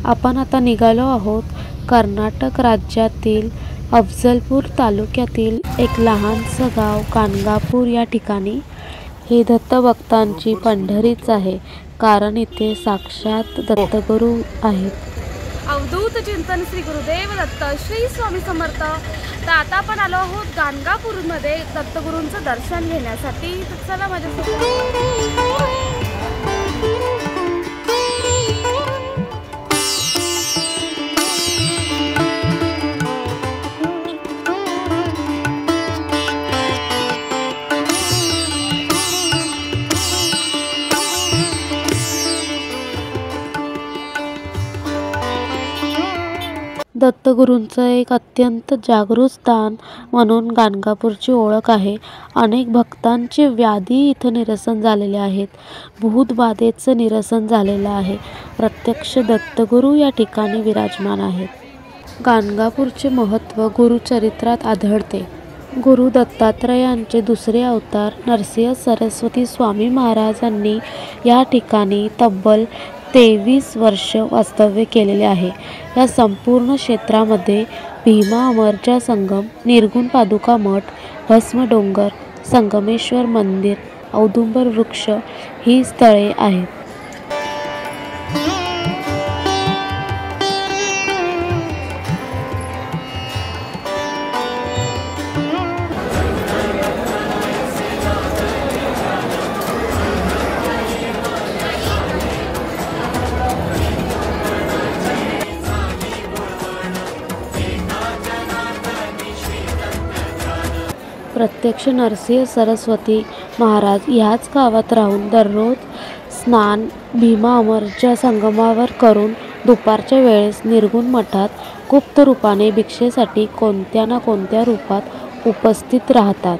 आपण आता निघालो आहोत कर्नाटक राज्यातील अफजलपूर तालुक्यातील एक लहानसं गाव गाणगापूर या ठिकाणी। हे दत्तभक्तांची पंढरीच आहे, कारण इथे साक्षात दत्तगुरू आहेत। अवधूत चिंतन श्री गुरुदेव दत्त श्री स्वामी समर्थ। तर आता आपण आलो आहोत गाणगापूरमध्ये दत्तगुरूंचं दर्शन घेण्यासाठी। तर चला माझ्यासोबत। दत्तगुरूंचं एक अत्यंत जागृत स्थान म्हणून गाणगापूरची ओळख आहे। अनेक भक्तांचे व्याधी इथं निरसन झालेले आहेत, भूतबाधेचं निरसन झालेलं आहे। प्रत्यक्ष दत्तगुरू या ठिकाणी विराजमान आहेत। गाणगापूरचे महत्त्व गुरुचरित्रात आढळते। गुरु दत्तात्रयांचे दुसरे अवतार नरसिंह सरस्वती स्वामी महाराजांनी या ठिकाणी तब्बल 23 वर्ष वास्तव्य केलेले आहे। या संपूर्ण क्षेत्रामध्ये भीमा अमरचा संगम, निर्गुण पादुका मठ, भस्म डोंगर, संगमेश्वर मंदिर, औदुंबर वृक्ष ही स्थळे आहेत। प्रत्यक्ष नरसिंह सरस्वती महाराज ह्याच गावात राहून दररोज स्नान भीमा अमरच्या संगमावर करून दुपारच्या वेळेस निर्गुण मठात गुप्त रूपाने भिक्षेसाठी कोणत्या ना कोणत्या रूपात उपस्थित राहतात।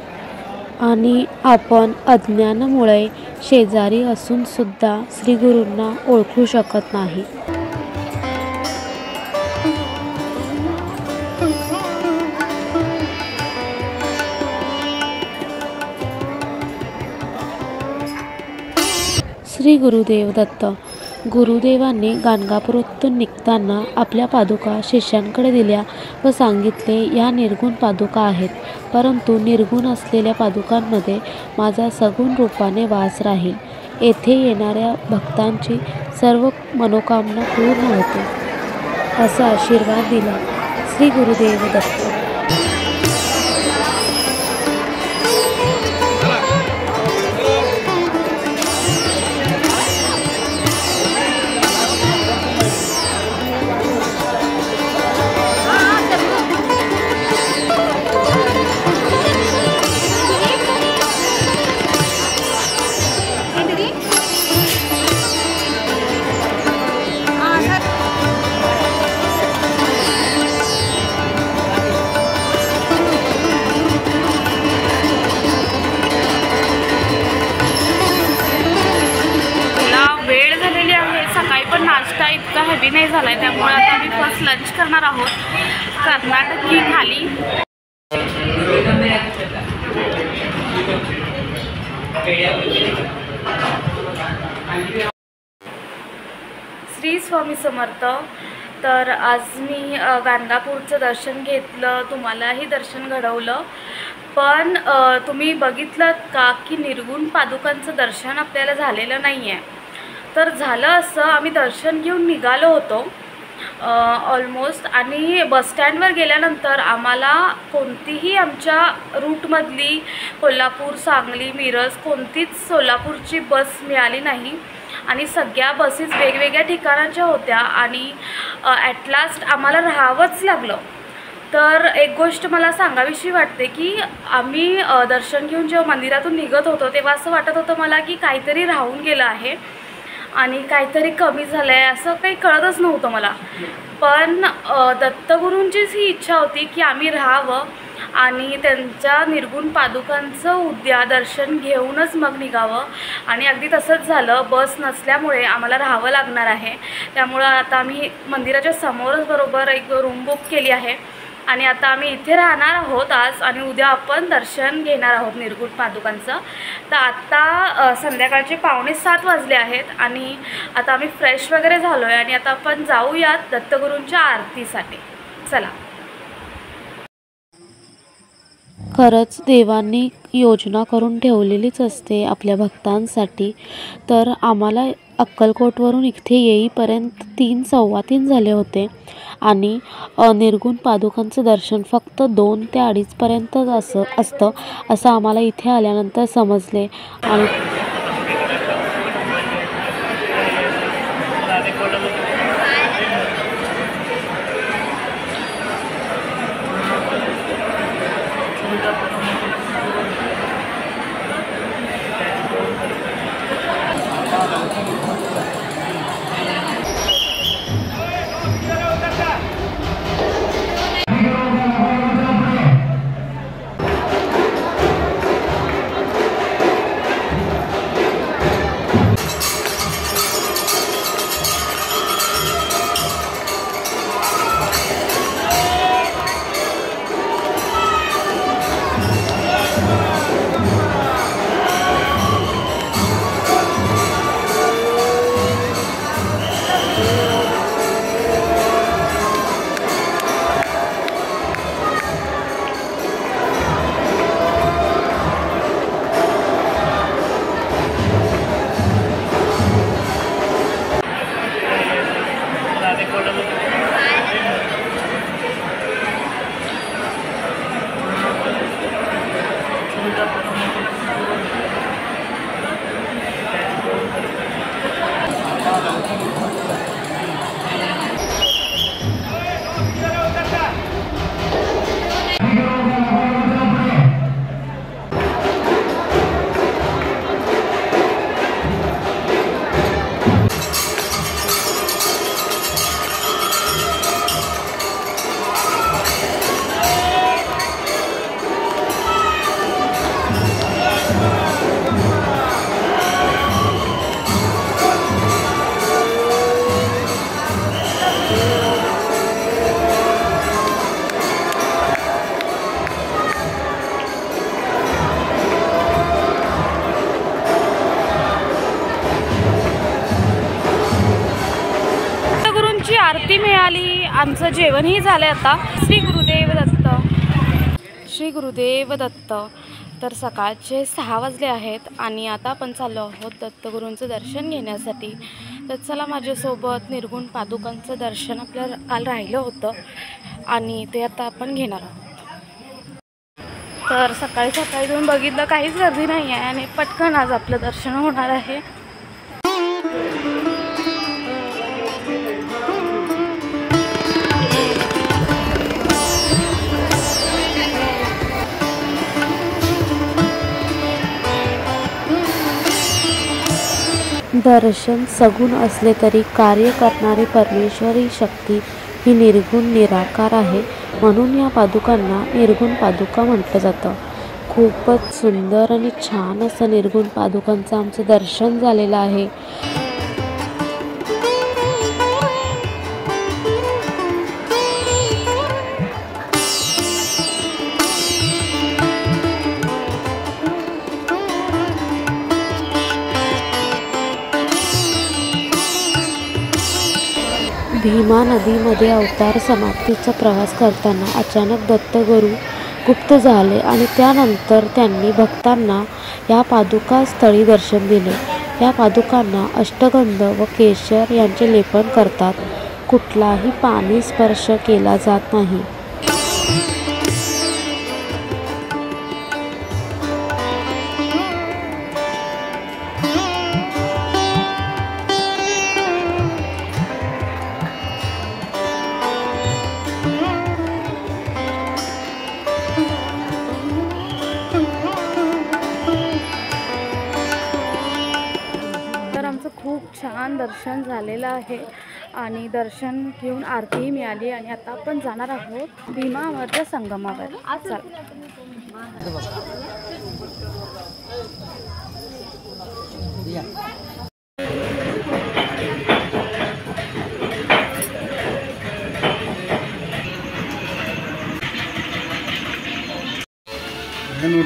आणि आपण अज्ञानामुळे शेजारी असून सुद्धा श्री गुरूंना ओळखू शकत नाही। श्री गुरुदेव दत्त। गुरुदेवांनी गाणगापूरातून निघताना आपल्या पादुका शिष्यांकडे दिल्या व सांगितले, या निर्गुण पादुका आहेत, परंतु निर्गुण असलेल्या पादुकांमध्ये माझा सगुण रूपाने वास राहील। येथे येणाऱ्या भक्तांची सर्व मनोकामना पूर्ण होते, असा आशीर्वाद दिला। श्री गुरुदेव दत्त। नाश्ता इतका हेवी नाही झालाय, त्यामुळे आता मी फर्स्ट लंच करणार आहोत कर्नाटकी थाली। श्री स्वामी समर्थ। तर आज मी गाणगापूरचं दर्शन घेतलं, तुम्हालाही दर्शन घडवलं। पण तुम्ही बघितलं का की निर्गुण पादुकांचं दर्शन आपल्याला झालेलं नाही आहे। तर झालं असं, आम्ही दर्शन घेऊन निघालो होतो ऑलमोस्ट, आणि बसस्टँडवर गेल्यानंतर आम्हाला कोणतीही आमच्या रूटमधली कोल्हापूर, सांगली, मिरज कोणतीच सोलापूरची बस मिळाली नाही। आणि सगळ्या बसेस वेगवेगळ्या ठिकाणाच्या होत्या आणि ॲट लास्ट आम्हाला राहावंच लागलं। तर एक गोष्ट मला सांगावीशी वाटते की आम्ही दर्शन घेऊन जेव्हा मंदिरातून निघत होतो तेव्हा असं वाटत होतं मला की काहीतरी राहून गेलं आहे आणि काहीतरी कमी झालं आहे, असं काही कळतच नव्हतं मला। पण दत्तगुरूंचीच ही इच्छा होती की आम्ही राहावं आणि त्यांच्या निर्गुण पादुकांचं दर्शन घेऊनच मग निघावं। आणि अगदी तसंच झालं, बस नसल्यामुळे आम्हाला राहावं लागणार आहे। त्यामुळं आता आम्ही मंदिराच्या समोरच बरोबर एक रूम बुक केली आहे आणि आता आम्ही इथे राहणार आहोत आज, आणि उद्या आपण दर्शन घेणार आहोत निर्गुण पादुकांचं. तर आता संध्याकाळचे 6:45 वाजले आहेत आणि आता आम्ही फ्रेश वगैरे झालो आहे आणि आता आपण जाऊयात दत्तगुरूंच्या आरतीसाठी. चला. खरंच देवांनी योजना करून ठेवलेलीच असते आपल्या भक्तांसाठी. तर आम्हाला अक्कलकोटवरून इथे येईपर्यंत 3:15 झाले होते आणि निर्गुण पादुकांचं दर्शन फक्त 2 ते 2:30पर्यंतच असतं असं आम्हाला इथे आल्यानंतर समजले. आणि आरती मिळाली, आमचं जेवणही झालं. आता श्री गुरुदेव दत्त, श्री गुरुदेव दत्त. तर सकाळचे 6 वाजले आहेत आणि आता आपण चाललो आहोत दत्तगुरूंचं दर्शन घेण्यासाठी. तर चला माझ्यासोबत. निर्गुण पादुकांचं दर्शन आपल्याला काल राहिलं होतं आणि ते आता आपण घेणार आहोत. तर सकाळी सकाळी तुम्ही बघितलं काहीच गर्दी नाही आहे आणि पटकन आज आपलं दर्शन होणार आहे. दर्शन सगुण असले तरी कार्य करणारी परमेश्वरी शक्ती ही निर्गुण निराकार आहे. म्हणून या पादुकांना निर्गुण पादुका म्हटलं जातं. खूपच सुंदर आणि छान असं निर्गुण पादुकांचं आमचं दर्शन झालेलं आहे. भीमा नदीमध्ये अवतार समाप्तीचा प्रवास करताना अचानक दत्तगुरू गुप्त झाले आणि त्यानंतर त्यांनी भक्तांना या पादुका स्थळी दर्शन दिले. या पादुकांना अष्टगंध व केशर यांचे लेपन करतात. कुठलाही पाणी स्पर्श केला जात नाही. खूप छान दर्शन झालेलं आहे आणि दर्शन घेऊन आरतीही मिळाली आणि आता आपण जाणार आहोत भीमा अमरच्या संगमावर. चला.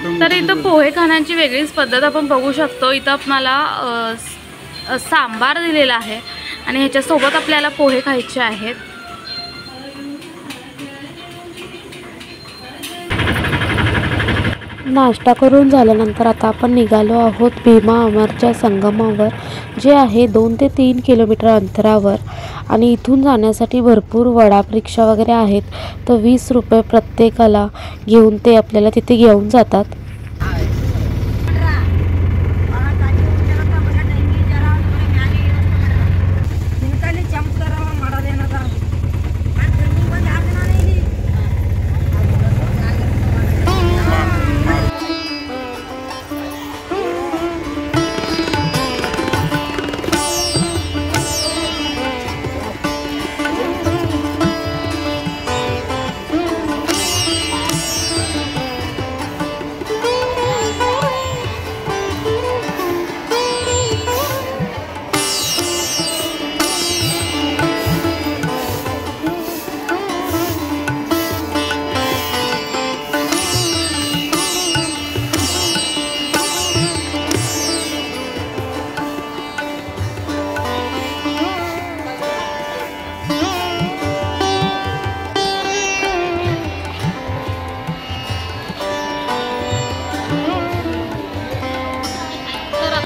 तर इथं पोहे खाण्याची वेगळीच पद्धत आपण बघू शकतो। इथं आपल्याला सांबार दिलेला आहे आणि ह्याच्यासोबत आपल्याला पोहे खायचे आहेत। नाश्ता करून झाल्यानंतर आता आपण निघालो आहोत भीमा अमरच्या संगमावर, जे आहे 2 ते 3 किलोमीटर अंतरावर। आणि इथून जाण्यासाठी भरपूर वडाप रिक्षा वगैरे आहेत, तर 20 रुपये प्रत्येकाला घेऊन ते आपल्याला तिथे घेऊन जातात।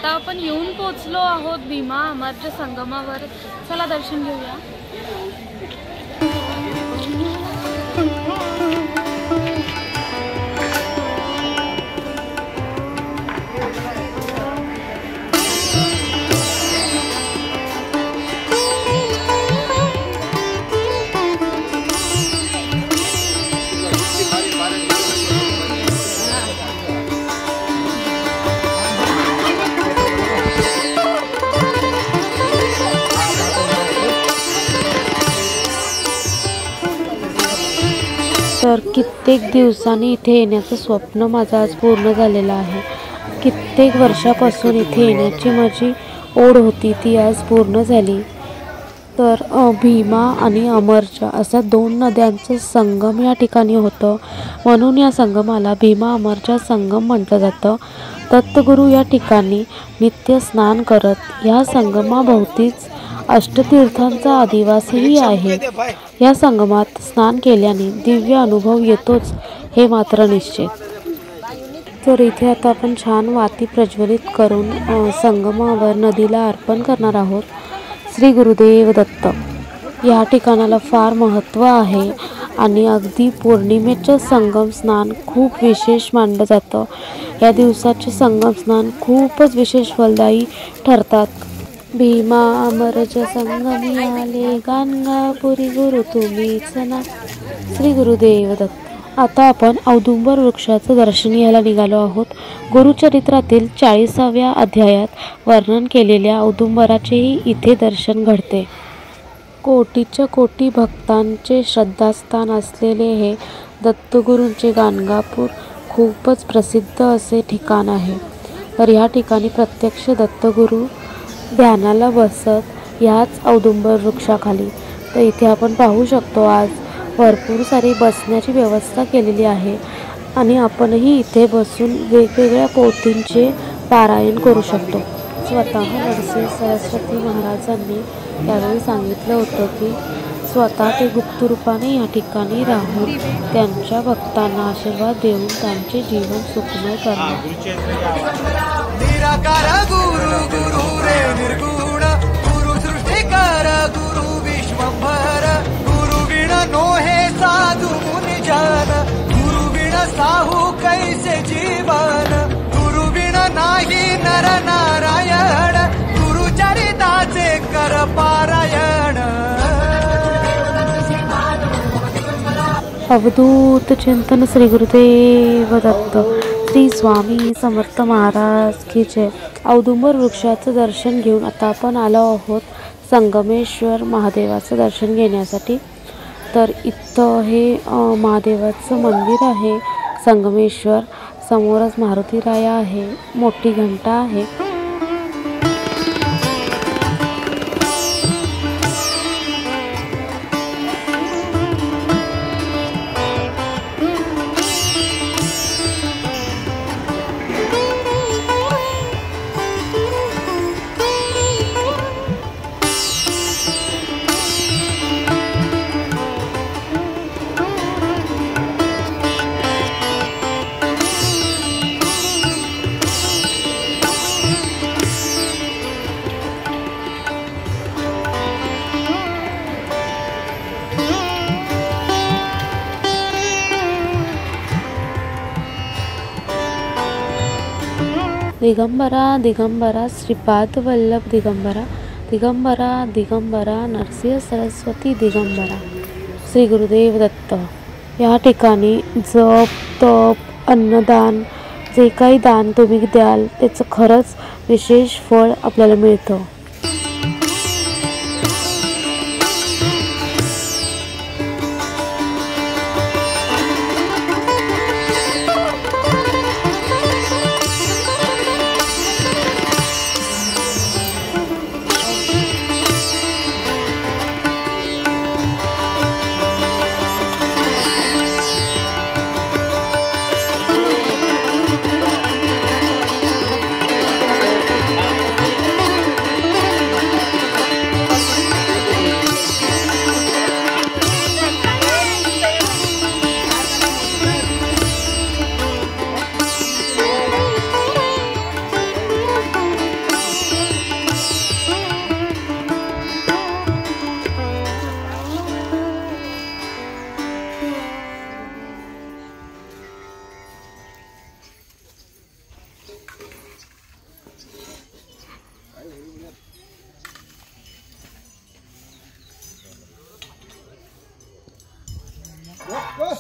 आपण येऊन पोहोचलो आहोत भीमा अमरच्या संगमावर। चला दर्शन घेऊया। तर कित्येक दिवसांनी इथे येण्याचं स्वप्न माझं आज पूर्ण झालेलं आहे। कित्येक वर्षापासून इथे येण्याची माझी ओढ होती, ती आज पूर्ण झाली। तर भीमा आणि अमरच्या अशा 2 नद्यांचं संगम या ठिकाणी होतं, म्हणून या संगमाला भीमा अमरच्या संगम म्हटलं जातं। दत्तगुरू या ठिकाणी नित्य स्नान करत या संगमाभोवतीच अष्टतीर्थांचा अधिवासही आहे। या संगमात स्नान केल्याने दिव्य अनुभव येतोच, हे मात्र निश्चित। तर इथे आता आपण छान वाती प्रज्वलित करून संगमावर नदीला अर्पण करणार आहोत। श्री गुरुदेव दत्त। या ठिकाणाला फार महत्त्व आहे आणि अगदी पौर्णिमेचं संगम स्नान खूप विशेष मानलं जातं। या दिवसाचे संगम स्नान खूपच विशेष फलदायी ठरतात। भीमा अमरच्या संगमी आले, गाणगापुरी गुरु तुम्हीच ना। श्री गुरुदेव दत्त। आता आपण औदुंबर वृक्षाचं दर्शन घ्यायला निघालो आहोत। गुरुचरित्रातील 40व्या अध्यायात वर्णन केलेल्या औदुंबराचेही इथे दर्शन घडते। कोटीच्या कोटी भक्तांचे श्रद्धास्थान असलेले हे दत्तगुरूंचे गाणगापूर खूपच प्रसिद्ध असे ठिकाण आहे। तर ह्या ठिकाणी प्रत्यक्ष दत्तगुरू ध्यानाला बसत ह्याच औदुंबर वृक्षाखाली। तर इथे आपण पाहू शकतो आज भरपूर सारी बसण्याची व्यवस्था केलेली आहे आणि आपणही इथे बसून वेगवेगळ्या पोथींचे पारायण करू शकतो। स्वतः नरसिंह सरस्वती महाराजांनी त्यावेळी सांगितलं होतं की स्वतः ते गुप्त रूपाने या ठिकाणी राहून त्यांच्या भक्तांना आशीर्वाद देऊन त्यांचे जीवन सुखमय करणार। निराकार गुरु गुरु रे निर्गुण गुरु सृष्टिकार गुरु विश्वंभर गुरु बिन नोहे साधु मुनि जन गुरु बिन साहू कैसे जीवन गुरु बिन नाही नर नारायण गुरु चरिताचे कर पारायण। अवधूत चिंतन श्री गुरुदेव दत्त। श्री स्वामी समर्थ महाराज की जय। औदुंबर वृक्षाचं दर्शन घेऊन आता आपण आलो आहोत संगमेश्वर महादेवाचं दर्शन घेण्यासाठी। तर इथं हे महादेवाचं मंदिर आहे संगमेश्वर। समोरच मारुती राया आहे, मोठी घंटा आहे। दिगंबरा दिगंबरा श्रीपाद वल्लभ दिगंबरा दिगंबरा दिगंबरा नरसिंह सरस्वती दिगंबरा. श्री गुरुदेव दत्त. या ठिकाणी जप तप अन्नदान जे काही दान तुम्ही द्याल त्याचं खरंच विशेष फळ आपल्याला मिळतं.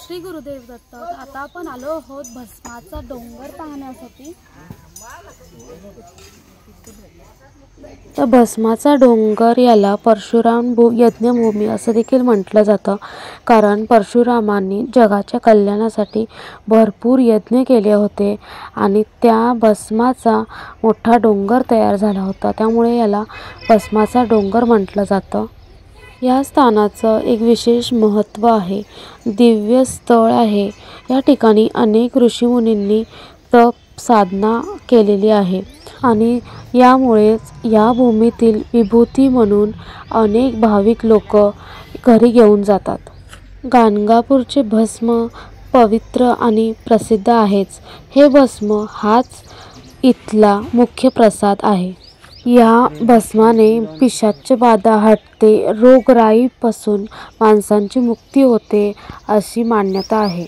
श्री गुरुदेव दत्त. आता आपण आलो आहोत भस्माचा डोंगर पाहण्यासाठी. तर भस्माचा डोंगर याला परशुराम यज्ञभूमी असं देखील म्हटलं जातं, कारण परशुरामांनी जगाच्या कल्याणासाठी भरपूर यज्ञ केले होते आणि त्या भस्माचा मोठा डोंगर तयार झाला होता, त्यामुळे याला भस्माचा डोंगर म्हटलं जातं. या स्थानाचं एक विशेष महत्त्व आहे. दिव्य स्थळ आहे. या ठिकाणी अनेक ऋषीमुनींनी तप साधना केलेली आहे आणि यामुळेच या भूमीतील विभूती म्हणून अनेक भाविक लोक घरी घेऊन जातात. गाणगापूरचे भस्म पवित्र आणि प्रसिद्ध आहेच. हे भस्म हाच इथला मुख्य प्रसाद आहे. या भस्माने पिशाच्च बाधा हटते, रोगराईपासून माणसांची मुक्ती होते अशी मान्यता आहे.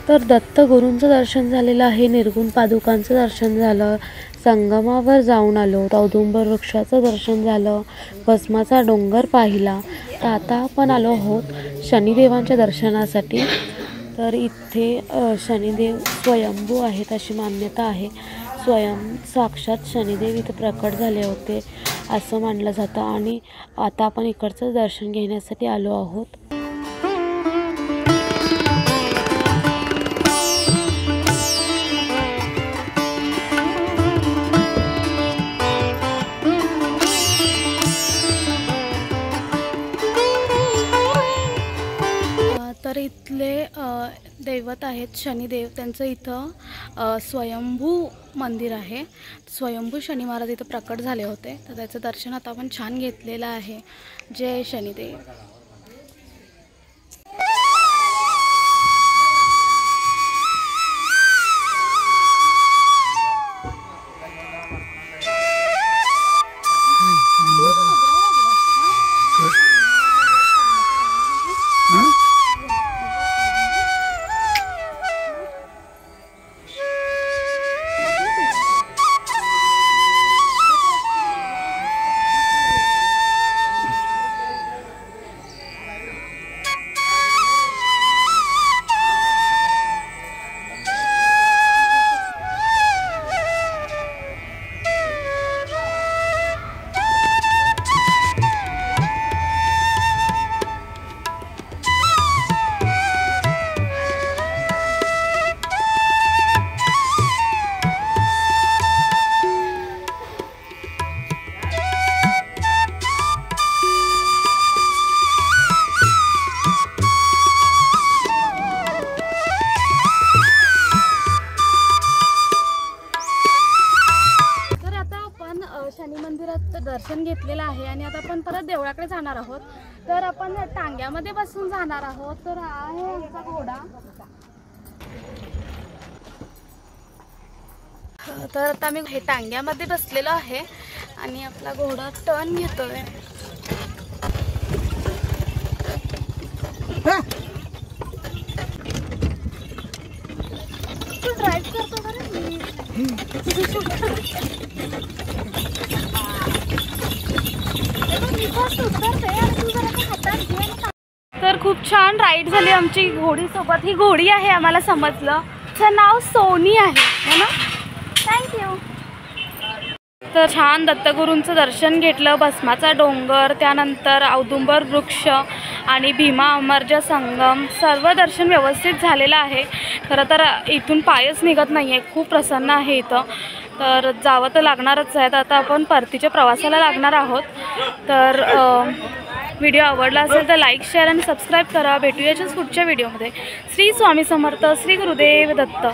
तर दत्तगुरूंचं दर्शन झालेलं आहे, निर्गुण पादुकांचं दर्शन झालं, संगमावर जाऊन आलो, औदुंबर वृक्षाचं दर्शन झालं, भस्माचा डोंगर पाहिला. तर आता आपण आलो आहोत शनिदेवांच्या दर्शनासाठी. तर इथे शनिदेव स्वयंभू आहेत अशी मान्यता आहे. साक्षात शनिदेव इथे प्रकट झाले होते असं मानलं जातं आणि आता आपण इकडचं दर्शन घेण्यासाठी आलो आहोत. तर इथले दैवत आहेत शनिदेव. त्यांचं इथं स्वयंभू मंदिर आहे. स्वयंभू शनी महाराज इथं प्रकट झाले होते, तर त्याचं दर्शन आता आपण छान घेतलेलं आहे. जय शनिदेव. शनी मंदिरात दर्शन घेतलेलं आहे आणि आता आपण परत देवळाकडे जाणार आहोत. तर आपण टांग्यामध्ये बसून जाणार आहोत. तर हा आहे आमचा घोडा. तर आता मी हे टांग्यामध्ये बसलेलो आहे आणि आपला घोडा टर्न घेतोय. तू ड्राईव्ह करतो बरं. तर खूप छान राईड झाली आमची घोडीसोबत. ही घोडी आहे आम्हाला समजलं. तिचं नाव सोनी आहे ना. थँक्यू. तर छान दत्तगुरूंचं दर्शन घेतलं. भस्माचा डोंगर, त्यानंतर औदुंबर वृक्ष आणि भीमा अमरजा संगम, सर्व दर्शन व्यवस्थित झालेलं आहे. खरं तर इथून पायच निघत नाही आहे. खूप प्रसन्न आहे इथं. तर जावं तर लागणारच आहे. आता आपण परतीच्या प्रवासाला लागणार आहोत. तर व्हिडिओ आवडला असेल तर लाईक, शेअर आणि सबस्क्राईब करा. भेटूयाच्याच पुढच्या व्हिडिओमध्ये. श्री स्वामी समर्थ. श्री गुरुदेव दत्त.